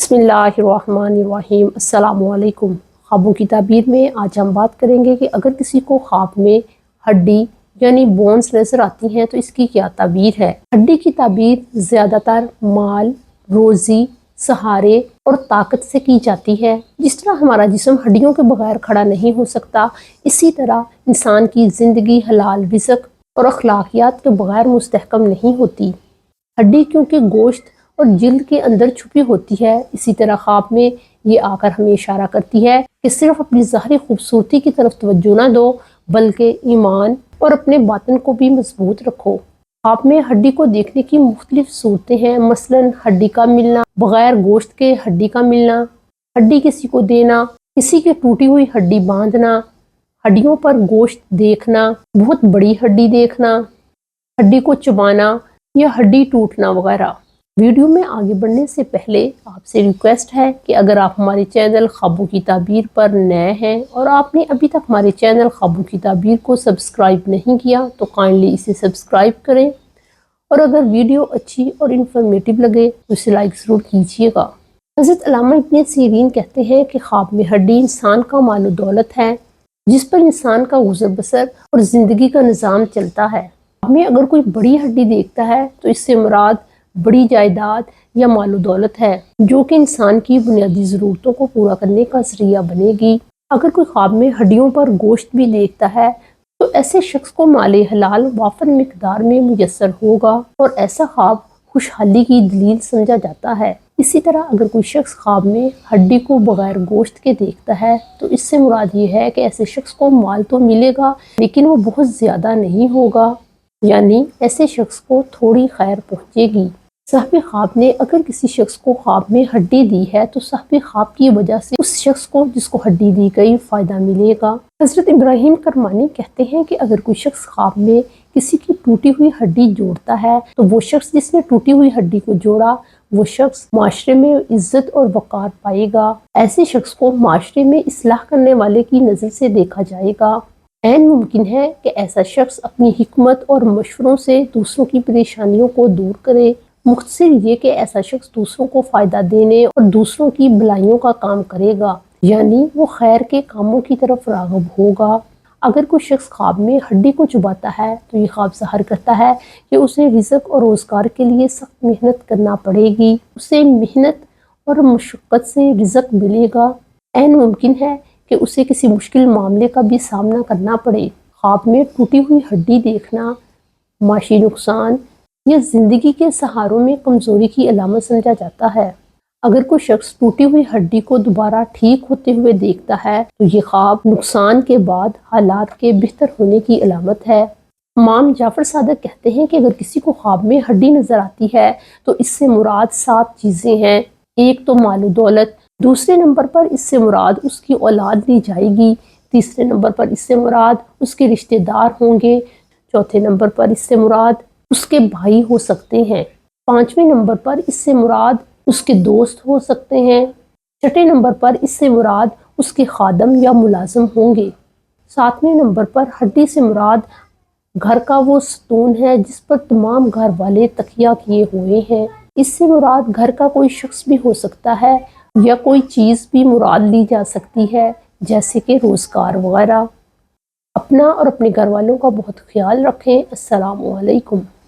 बिस्मिल्लाहिर्रहमानिर्रहीम। अस्सलाम वालेकुम। ख्वाबों की ताबीर में आज हम बात करेंगे कि अगर किसी को ख्वाब में हड्डी यानी बोन्स नज़र आती हैं तो इसकी क्या ताबीर है। हड्डी की ताबीर ज़्यादातर माल, रोज़ी, सहारे और ताकत से की जाती है। जिस तरह हमारा जिस्म हड्डियों के बगैर खड़ा नहीं हो सकता, इसी तरह इंसान की ज़िंदगी हलाल रिज़्क और अखलाकियात के बगैर मुस्तहकम नहीं होती। हड्डी क्योंकि गोश्त और जिल्द के अंदर छुपी होती है, इसी तरह ख्वाब में ये आकर हमें इशारा करती है कि सिर्फ अपनी ज़ाहिरी खूबसूरती की तरफ तवज्जो ना दो, बल्कि ईमान और अपने बातिन को भी मजबूत रखो। ख्वाब में हड्डी को देखने की मुख्तलिफ सूरतें हैं, मसलन हड्डी का मिलना, बगैर गोश्त के हड्डी का मिलना, हड्डी किसी को देना, किसी की टूटी हुई हड्डी बांधना, हड्डियों पर गोश्त देखना, बहुत बड़ी हड्डी देखना, हड्डी को चबाना या हड्डी टूटना वगैरह। वीडियो में आगे बढ़ने से पहले आपसे रिक्वेस्ट है कि अगर आप हमारे चैनल ख्वाबों की ताबीर पर नए हैं और आपने अभी तक हमारे चैनल ख्वाबों की ताबीर को सब्सक्राइब नहीं किया तो काइंडली इसे सब्सक्राइब करें, और अगर वीडियो अच्छी और इन्फॉर्मेटिव लगे तो इसे लाइक ज़रूर कीजिएगा। हज़रत अल्लामा इब्न सीरीन कहते हैं कि ख्वाब में हड्डी इंसान का माल दौलत है, जिस पर इंसान का गुजर बसर और ज़िंदगी का निज़ाम चलता है। ख्वाब में अगर कोई बड़ी हड्डी देखता है तो इससे मुराद बड़ी जायदाद या मालो दौलत है, जो कि इंसान की बुनियादी ज़रूरतों को पूरा करने का ज़रिया बनेगी। अगर कोई ख्वाब में हड्डियों पर गोश्त भी देखता है तो ऐसे शख्स को माले हलाल वाफर मिकदार में मुयस्सर होगा और ऐसा ख्वाब खुशहाली की दलील समझा जाता है। इसी तरह अगर कोई शख्स ख्वाब में हड्डी को बगैर गोश्त के देखता है तो इससे मुराद ये है कि ऐसे शख्स को माल तो मिलेगा लेकिन वो बहुत ज़्यादा नहीं होगा, यानी ऐसे शख्स को थोड़ी खैर पहुँचेगी। साहिब ख्वाब ने अगर किसी शख्स को ख्वाब में हड्डी दी है तो साहिब ख्वाब की वजह से उस शख्स को जिसको हड्डी दी गई फ़ायदा मिलेगा। हज़रत इब्राहिम करमानी कहते हैं कि अगर कोई शख्स ख्वाब में किसी की टूटी हुई हड्डी जोड़ता है तो वो शख्स जिसने टूटी हुई हड्डी को जोड़ा वो शख्स माशरे में इज्जत और वक़ार पाएगा। ऐसे शख्स को माशरे में इस्लाह करने वाले की नज़र से देखा जाएगा। ऐन मुमकिन है कि ऐसा शख्स अपनी हिकमत और मशवरों से दूसरों की परेशानियों को दूर करे। मुख्तसर ये कि ऐसा शख्स दूसरों को फ़ायदा देने और दूसरों की भलाइयों का काम करेगा, यानी वो खैर के कामों की तरफ राग़िब होगा। अगर कोई शख्स ख्वाब में हड्डी को चुबाता है तो ये ख्वाब ज़ाहिर करता है कि उसे रिज़्क और रोज़गार के लिए सख्त मेहनत करना पड़ेगी, उसे मेहनत और मशक्क़त से रिज़्क मिलेगा। ऐन मुमकिन है कि उसे किसी मुश्किल मामले का भी सामना करना पड़े। ख्वाब में टूटी हुई हड्डी देखना माशी नुकसान या ज़िंदगी के सहारों में कमज़ोरी की अलामत समझा जाता है। अगर कोई शख्स टूटी हुई हड्डी को दोबारा ठीक होते हुए देखता है तो ये ख्वाब नुकसान के बाद हालात के बेहतर होने की अलामत है। इमाम जाफ़र सादिक कहते हैं कि अगर किसी को ख्वाब में हड्डी नज़र आती है तो इससे मुराद 7 चीज़ें हैं। एक तो मालो दौलत, दूसरे नंबर पर इससे मुराद उसकी औलाद ली जाएगी, तीसरे नंबर पर इससे मुराद उसके रिश्तेदार होंगे, चौथे नंबर पर इससे मुराद उसके भाई हो सकते हैं, पांचवें नंबर पर इससे मुराद उसके दोस्त हो सकते हैं, छठे नंबर पर इससे मुराद उसके खादम या मुलाजिम होंगे, सातवें नंबर पर हड्डी से मुराद घर का वो सतून है जिस पर तमाम घर वाले तकिया किए हुए हैं। इससे मुराद घर का कोई शख्स भी हो सकता है या कोई चीज़ भी मुराद ली जा सकती है, जैसे कि रोज़गार वगैरह। अपना और अपने घर वालों का बहुत ख्याल रखें। अस्सलामु अलैकुम।